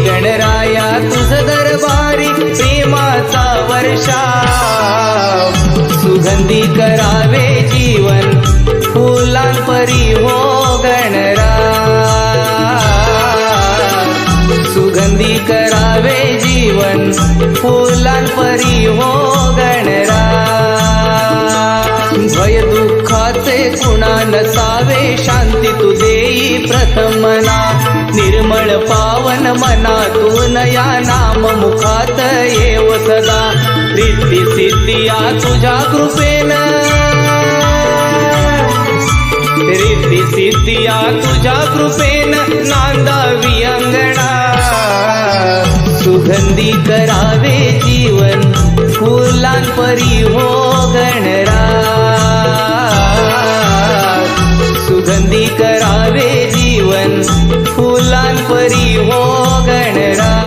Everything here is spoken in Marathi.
गणराया तुझ दरबारी प्रेमाचा वर्षाव सुगंधी करावे जीवन फुलांपरी हो गणराय सुगंधी करावे जीवन फुलांपरी हो गणराय भय दुःखाचे कुणा नसावे शांती तू देई प्रथमना निर्मळ पावन मनातून या नाम मुखात येव सदा रिद्धी सिद्धिया तुझ्या कृपेनं रिद्धी सिद्धिया तुझ्या कृपेनं नांदावी अंगणा सुगंधी करावे जीवन फुलांपरी हो